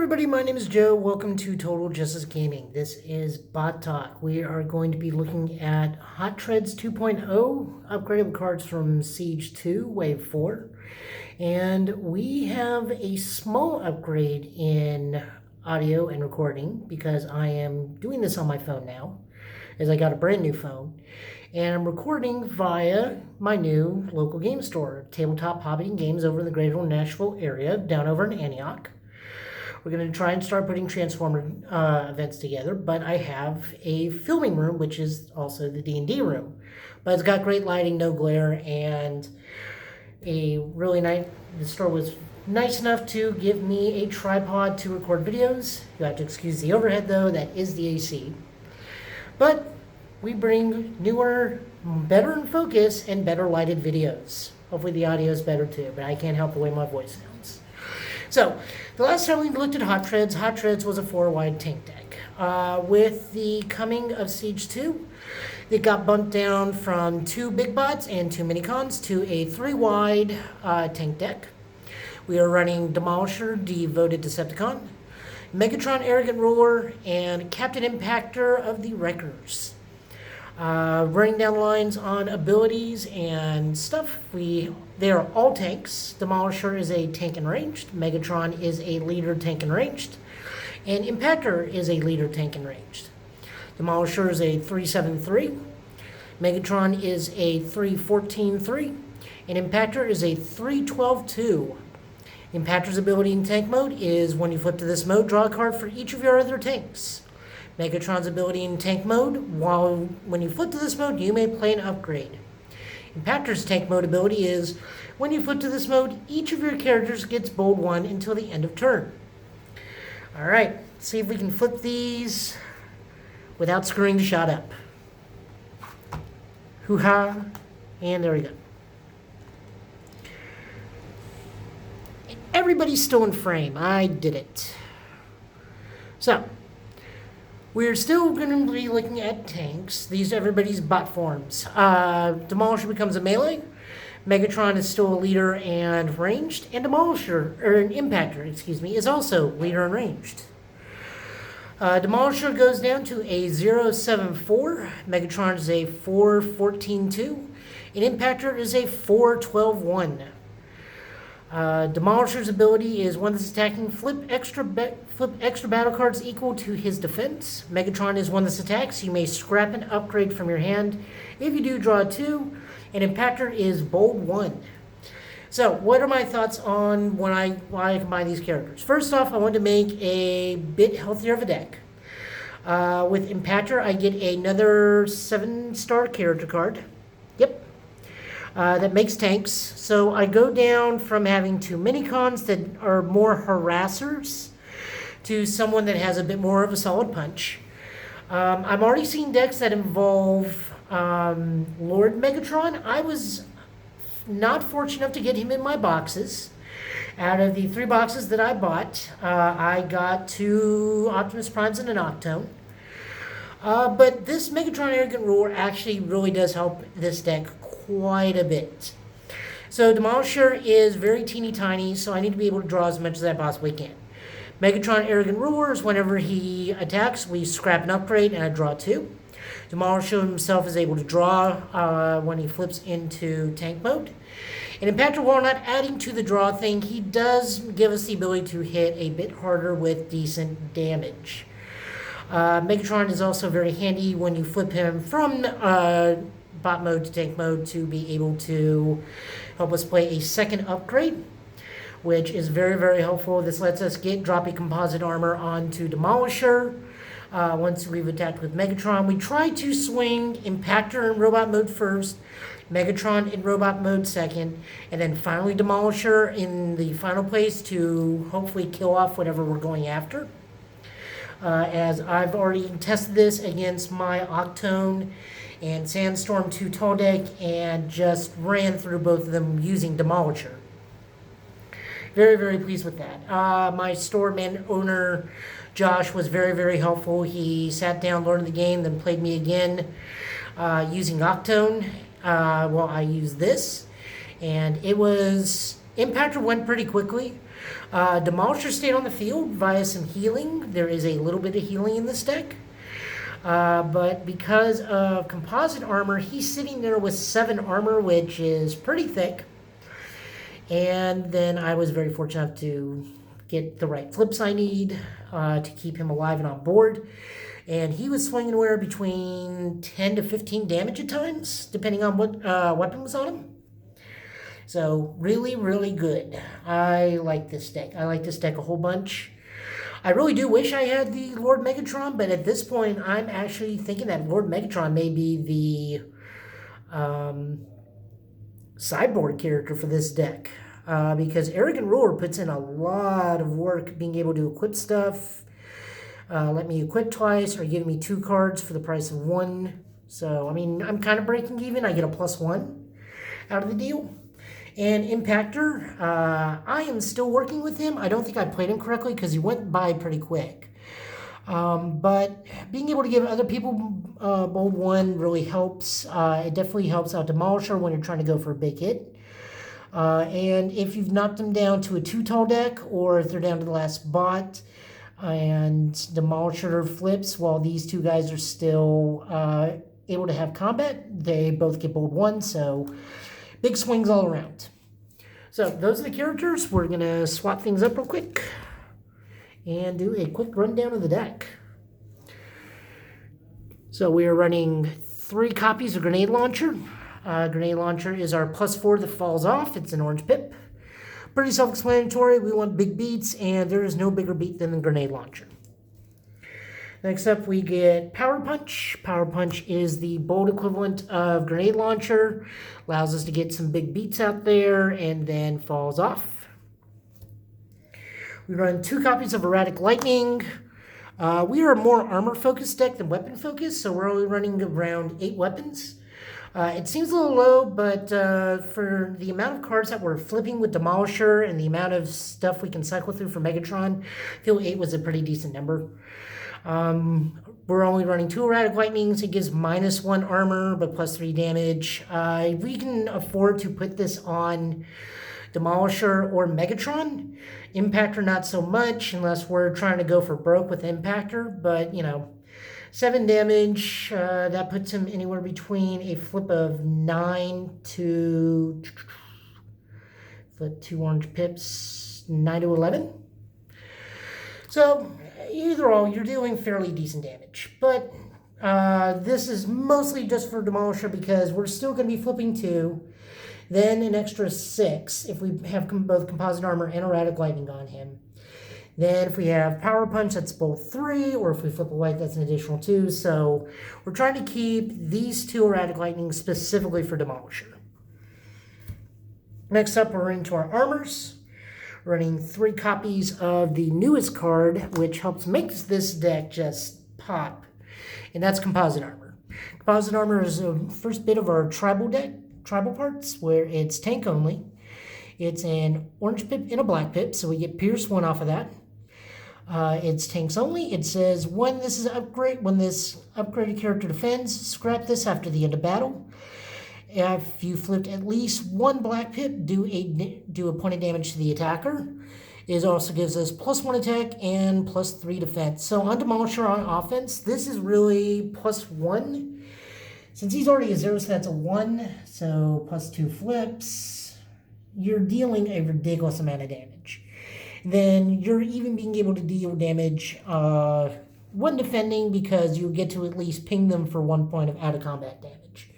everybody, my name is Joe. Welcome to Total Justice Gaming. This is Bot Talk. We are going to be looking at Hot Treads 2.0, upgradable cards from Siege 2, Wave 4. And we have a small upgrade in audio and recording because I am doing this on my phone now, as I got a brand new phone. And I'm recording via my new local game store, Tabletop Hobby and Games over in the Greater Nashville area, down over in Antioch. We're going to try and start putting Transformer events together, but I have a filming room, which is also the D&D room. But it's got great lighting, no glare, and a really nice... The store was nice enough to give me a tripod to record videos. You have to excuse the overhead, though. That is the AC. But we bring newer, better in focus, and better lighted videos. Hopefully the audio is better, too, but I can't help the way my voice sounds. So, the last time we looked at Hot Treads was a 4-wide tank deck. With the coming of Siege 2, it got bumped down from 2 big bots and 2 minicons to a 3-wide tank deck. We are running Demolisher, Devoted Decepticon, Megatron, Arrogant Ruler, and Captain Impactor of the Wreckers. Running down the lines on abilities and stuff, they are all tanks. Demolisher is a tank and ranged. Megatron is a leader tank and ranged. And Impactor is a leader tank and ranged. Demolisher is a 3-7-3. Megatron is a 3-14-3. And Impactor is a 3-12-2. Impactor's ability in tank mode is when you flip to this mode, draw a card for each of your other tanks. Megatron's ability in tank mode, when you flip to this mode, you may play an upgrade. Impactor's tank mode ability is, when you flip to this mode, each of your characters gets bold 1 until the end of turn. Alright, let's see if we can flip these without screwing the shot up. Hoo-ha, and there we go. Everybody's still in frame. I did it. So, we're still going to be looking at tanks. These are everybody's bot forms. Demolisher becomes a melee. Megatron is still a leader and ranged. And Demolisher, or an Impactor, is also leader and ranged. Demolisher goes down to a 0-7-4. Megatron is a 4-14-2. And Impactor is a 4-12-1. Demolisher's ability is one that's attacking, flip extra battle cards equal to his defense. Megatron is one that's attacks. You may scrap an upgrade from your hand. If you do, draw 2. And Impactor is bold 1. So, what are my thoughts on why I combine these characters? First off, I want to make a bit healthier of a deck. With Impactor, I get another 7-star character card. Yep. That makes tanks. So I go down from having 2 minicons that are more harassers to someone that has a bit more of a solid punch. I'm already seeing decks that involve Lord Megatron. I was not fortunate enough to get him in my boxes. Out of the 3 boxes that I bought, I got 2 Optimus Primes and an Octone. But this Megatron Arrogant Ruler actually really does help this deck quite a bit. So Demolisher is very teeny tiny, so I need to be able to draw as much as I possibly can. Megatron Arrogant Ruler is whenever he attacks, we scrap an upgrade and I draw 2. Demolisher himself is able to draw when he flips into tank mode. And Impactor, while not adding to the draw thing, he does give us the ability to hit a bit harder with decent damage. Megatron is also very handy when you flip him from bot mode to tank mode to be able to help us play a second upgrade, which is very, very helpful. This lets us drop a Composite Armor onto Demolisher. Once we've attacked with Megatron, we try to swing Impactor in robot mode first, Megatron in robot mode second, and then finally Demolisher in the final place to hopefully kill off whatever we're going after. As I've already tested this against my Octone and Sandstorm 2 tall deck and just ran through both of them using Demolisher. Very, very pleased with that. My store owner, Josh, was very, very helpful. He sat down, learned the game, then played me again using Octone. I used this. And it was... Impactor went pretty quickly. Demolisher stayed on the field via some healing. There is a little bit of healing in this deck. But because of Composite Armor, he's sitting there with 7 armor, which is pretty thick. And then I was very fortunate to get the right flips I need to keep him alive and on board. And he was swinging anywhere between 10 to 15 damage at times, depending on what weapon was on him. So really, really good. I like this deck. I like this deck a whole bunch. I really do wish I had the Lord Megatron, but at this point, I'm actually thinking that Lord Megatron may be the sideboard character for this deck. Because Arrogant Ruler puts in a lot of work being able to equip stuff. Let me equip twice or give me 2 cards for the price of 1. So, I mean, I'm kind of breaking even. I get a +1 out of the deal. And Impactor, I am still working with him. I don't think I played him correctly because he went by pretty quick. But being able to give other people bold 1 really helps. It definitely helps out Demolisher when you're trying to go for a big hit. And if you've knocked them down to a 2-tall deck, or if they're down to the last bot, and Demolisher flips while these 2 guys are still able to have combat, they both get bold 1, so big swings all around. So those are the characters. We're going to swap things up real quick and do a quick rundown of the deck. So we are running 3 copies of Grenade Launcher. Grenade Launcher is our +4 that falls off. It's an orange pip. Pretty self-explanatory. We want big beats, and there is no bigger beat than the Grenade Launcher. Next up, we get Power Punch. Power Punch is the bold equivalent of Grenade Launcher. Allows us to get some big beats out there, and then falls off. We run 2 copies of Erratic Lightning. We are a more armor-focused deck than weapon-focused, so we're only running around 8 weapons. It seems a little low, but for the amount of cards that we're flipping with Demolisher and the amount of stuff we can cycle through for Megatron, I feel 8 was a pretty decent number. We're only running 2 Erratic Lightnings. It gives -1 armor, but +3 damage. We can afford to put this on Demolisher or Megatron. Impactor, not so much, unless we're trying to go for broke with Impactor, but, you know, 7 damage, that puts him anywhere between a flip of 9 to flip 2 orange pips, 9 to 11. So either or, you're doing fairly decent damage. But this is mostly just for Demolisher because we're still going to be flipping 2, then an extra 6 if we have both Composite Armor and Erratic Lightning on him. Then if we have Power Punch, that's both 3, or if we flip a white, that's an additional 2. So we're trying to keep these 2 Erratic Lightning specifically for Demolisher. Next up, we're into our armors. Running 3 copies of the newest card, which helps make this deck just pop, and that's Composite Armor. Composite Armor is the first bit of our tribal deck, tribal parts, where it's tank only. It's an orange pip and a black pip, so we get Pierce 1 off of that. It's tanks only. It says when this upgraded character defends, scrap this after the end of battle. If you flipped at least 1 black pip, do a point of damage to the attacker. It also gives us +1 attack and +3 defense. So on Demolisher on offense, this is really +1. Since he's already a 0, so that's a 1. So +2 flips. You're dealing a ridiculous amount of damage. Then you're even being able to deal damage when defending because you get to at least ping them for 1 point of out-of-combat damage.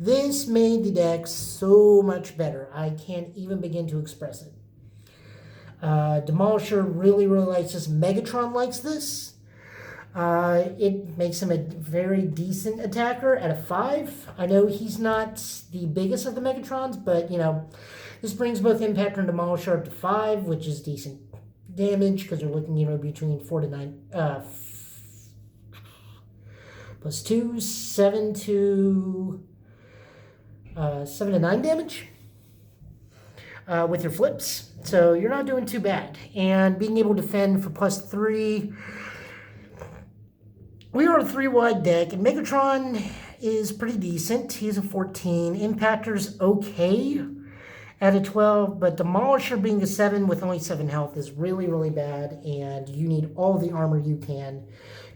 This made the deck so much better. I can't even begin to express it. Demolisher really, really likes this. Megatron likes this. It makes him a very decent attacker at a 5. I know he's not the biggest of the Megatrons, but, you know, this brings both Impactor and Demolisher up to 5, which is decent damage because they're looking, you know, between 4 to 9, +2, 7 to 9 damage with your flips. So you're not doing too bad. And being able to defend for +3. We are a 3-wide deck, and Megatron is pretty decent. He's a 14. Impactor's okay at a 12, but Demolisher being a 7 with only 7 health is really, really bad, and you need all the armor you can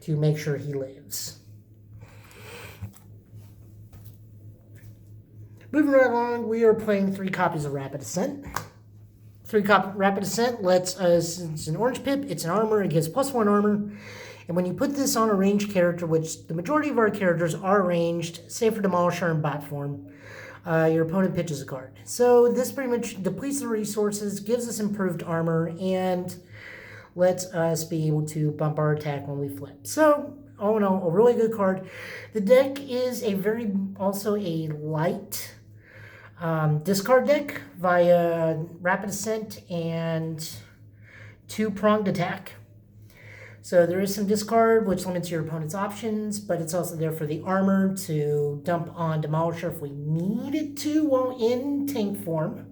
to make sure he lives. Moving right along, we are playing 3 copies of Rapid Ascent. 3 Rapid Ascent lets us, it's an orange pip, it's an armor, it gives +1 armor. And when you put this on a ranged character, which the majority of our characters are ranged, save for Demolisher in bot form, your opponent pitches a card. So this pretty much depletes the resources, gives us improved armor, and lets us be able to bump our attack when we flip. So, all in all, a really good card. The deck is also a light discard deck via Rapid Ascent and 2-pronged attack. So there is some discard, which limits your opponent's options, but it's also there for the armor to dump on Demolisher if we needed to while in tank form.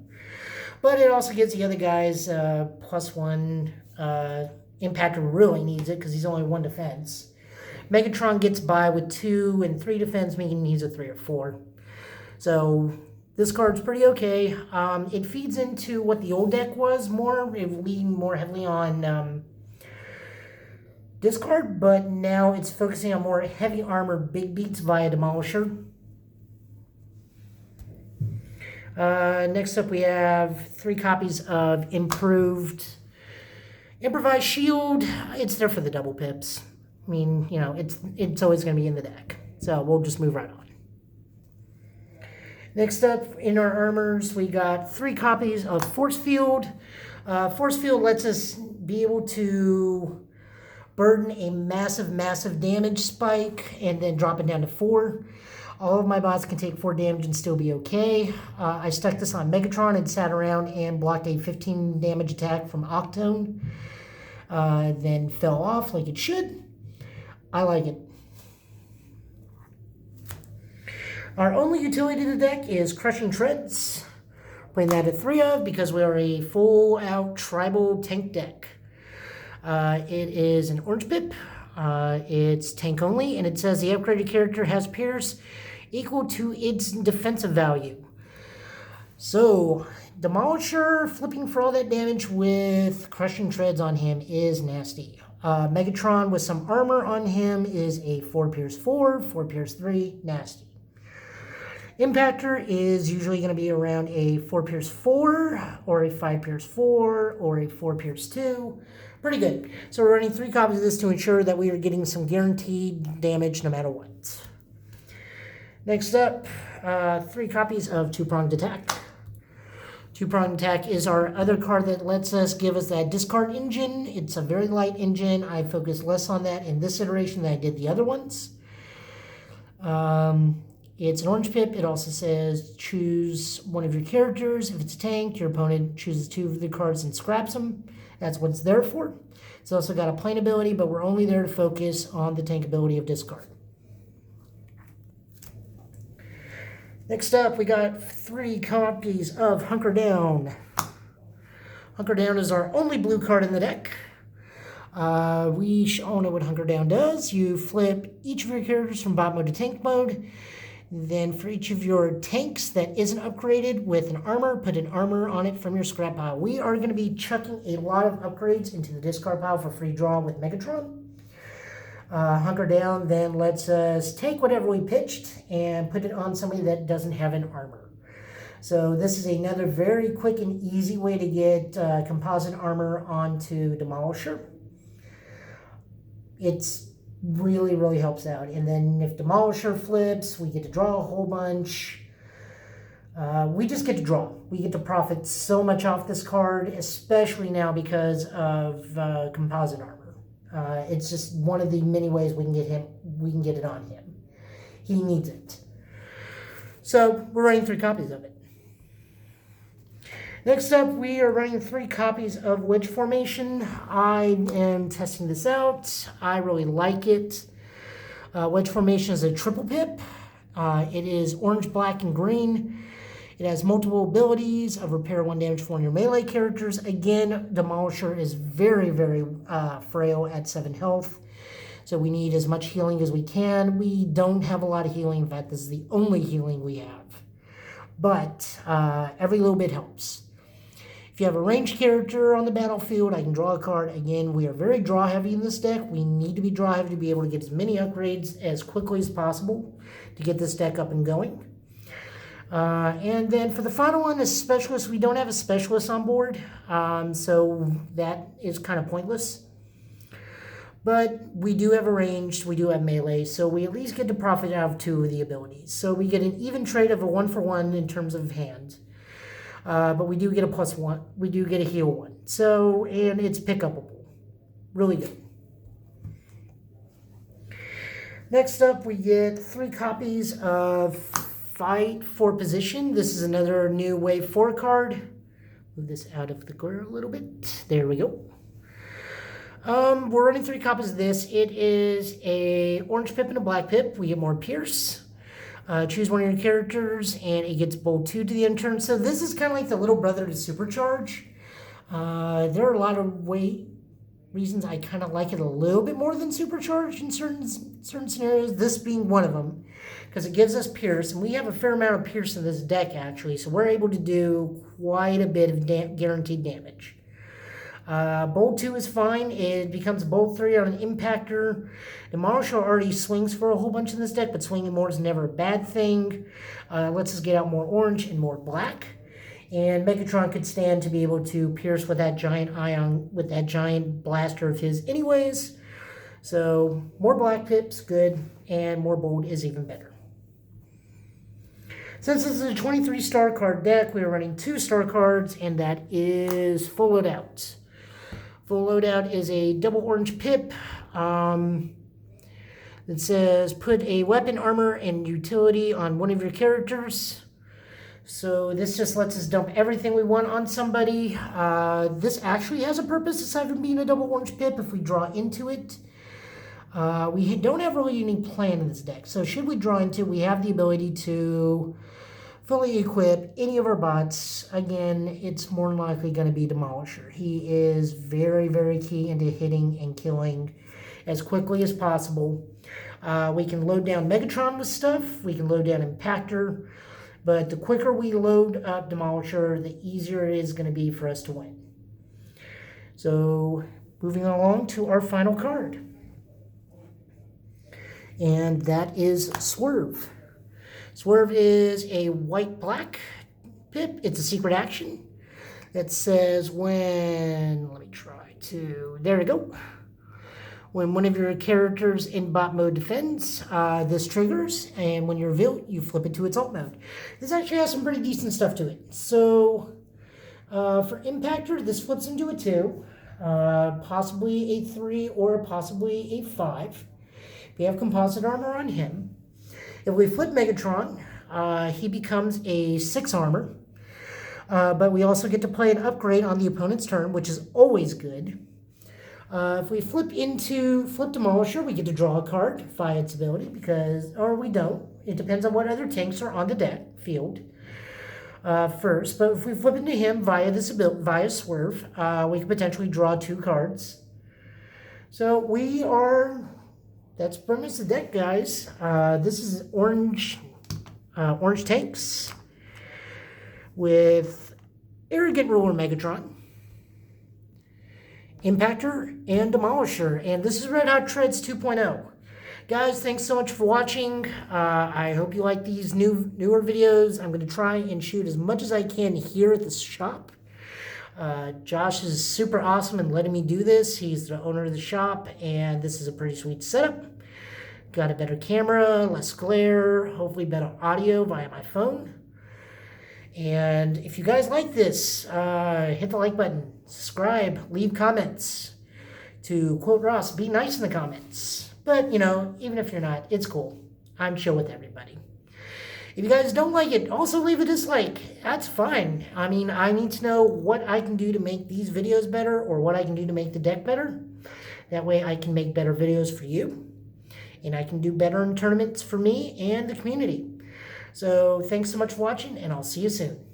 But it also gives the other guys +1. Impactor really needs it because he's only 1 defense. Megatron gets by with 2 and 3 defense, meaning he's a 3 or 4. So this card's pretty okay. It feeds into what the old deck was more, leaning more heavily on discard, but now it's focusing on more heavy armor big beats via Demolisher. Next up we have 3 copies of Improvised Shield. It's there for the double pips. I mean, you know, it's always going to be in the deck. So we'll just move right on. Next up in our armors, we got 3 copies of Force Field. Force Field lets us be able to burden a massive damage spike and then drop it down to 4. All of my bots can take 4 damage and still be okay. I stuck this on Megatron and sat around and blocked a 15 damage attack from Octone. Then fell off like it should. I like it. Our only utility to the deck is Crushing Treads. Playing that at 3 of because we are a full-out tribal tank deck. It is an orange pip. It's tank only, and it says the upgraded character has Pierce equal to its defensive value. So, Demolisher flipping for all that damage with Crushing Treads on him is nasty. Megatron with some armor on him is a 4 Pierce 4, 4 Pierce 3, nasty. Impactor is usually going to be around a 4 Pierce 4, or a 5 Pierce 4, or a 4 Pierce 2. Pretty good. So we're running 3 copies of this to ensure that we are getting some guaranteed damage no matter what. Next up, 3 copies of 2-pronged attack. 2-pronged attack is our other card that lets us give us that discard engine. It's a very light engine. I focus less on that in this iteration than I did the other ones. It's an orange pip. It also says choose one of your characters. If it's a tank, your opponent chooses 2 of the cards and scraps them. That's what it's there for. It's also got a plain ability, but we're only there to focus on the tank ability of discard. Next up, we got 3 copies of Hunkerdown. Hunkerdown is our only blue card in the deck. We all know what Hunkerdown does. You flip each of your characters from bot mode to tank mode. Then for each of your tanks that isn't upgraded with an armor, put an armor on it from your scrap pile. We are going to be chucking a lot of upgrades into the discard pile for free draw with Megatron. Hunkerdown then lets us take whatever we pitched and put it on somebody that doesn't have an armor. So this is another very quick and easy way to get composite armor onto Demolisher. It's really helps out. And then if Demolisher flips, we get to draw a whole bunch. We just get to draw. We get to profit so much off this card, especially now because of composite armor. It's just one of the many ways we can get it on him. He needs it. So we're running 3 copies of it. Next up, we are running 3 copies of Wedge Formation. I am testing this out. I really like it. Wedge Formation is a triple pip. It is orange, black, and green. It has multiple abilities of repair 1 damage for your melee characters. Again, Demolisher is very frail at 7 health. So we need as much healing as we can. We don't have a lot of healing. In fact, this is the only healing we have. but every little bit helps. If you have a ranged character on the battlefield, I can draw a card. Again, we are very draw heavy in this deck. We need to be draw heavy to be able to get as many upgrades as quickly as possible to get this deck up and going. And then for the final one, a specialist. We don't have a specialist on board, so that is kind of pointless. But we do have a ranged, we do have melee, so we at least get to profit out of 2 of the abilities. So we get an even trade of a 1-for-1 in terms of hand. But we do get a +1. We do get a heal 1. So, and it's pick-upable. Really good. Next up, we get 3 copies of Fight for Position. This is another new Wave 4 card. Move this out of the glare a little bit. There we go. We're running 3 copies of this. It is a orange pip and a black pip. We get more Pierce. Choose one of your characters, and it gets bold 2 to the end turn. So this is kind of like the little brother to Supercharge. There are a lot of reasons I kind of like it a little bit more than Supercharge in certain scenarios, this being one of them, because it gives us Pierce, and we have a fair amount of Pierce in this deck, actually, so we're able to do quite a bit of guaranteed damage. Bold 2 is fine. It becomes Bold 3 on an Impactor. Demolisher already swings for a whole bunch in this deck, but swinging more is never a bad thing. Lets us get out more orange and more black. And Megatron could stand to be able to pierce with that giant ion, with that giant blaster of his anyways. So more black pips, good, and more bold is even better. Since this is a 23-star card deck, we are running 2 star cards, and that is Full Loadout. Full Loadout is a double orange pip that says put a weapon, armor, and utility on one of your characters. So this just lets us dump everything we want on somebody. This actually has a purpose aside from being a double orange pip if we draw into it. We don't have really any plan in this deck. So should we draw into it, we have the ability to fully equip any of our bots. Again, it's more than likely going to be Demolisher. He is very, very key into hitting and killing as quickly as possible. We can load down Megatron with stuff. We can load down Impactor. But the quicker we load up Demolisher, the easier it is going to be for us to win. So, moving along to our final card. And that is Swerve. Swerve is a white-black pip. It's a secret action that says when, let me try to, there we go. When one of your characters in bot mode defends, this triggers, and when you're revealed, you flip it to its alt mode. This actually has some pretty decent stuff to it. So, for Impactor, this flips into a 2, possibly a 3, or possibly a 5. We have Composite Armor on him. If we flip Megatron, he becomes a 6 armor, but we also get to play an upgrade on the opponent's turn, which is always good. If we flip Demolisher, we get to draw a card via its ability, or we don't. It depends on what other tanks are on the deck field first. But if we flip into him via this ability, via Swerve, we can potentially draw 2 cards. So that's pretty much the deck, guys. This is orange tanks with Arrogant Ruler Megatron, Impactor, and Demolisher. And this is Red Hot Treads 2.0. Guys, thanks so much for watching. I hope you like these newer videos. I'm going to try and shoot as much as I can here at the shop. Josh is super awesome in letting me do this. He's the owner of the shop, and this is a pretty sweet setup. Got a better camera, less glare, hopefully better audio via my phone. And if you guys like this, hit the like button, subscribe, leave comments. To quote Ross, be nice in the comments. But, even if you're not, it's cool. I'm chill with everybody. If you guys don't like it, also leave a dislike. That's fine. I mean, I need to know what I can do to make these videos better or what I can do to make the deck better. That way I can make better videos for you. And I can do better in tournaments for me and the community. So thanks so much for watching, and I'll see you soon.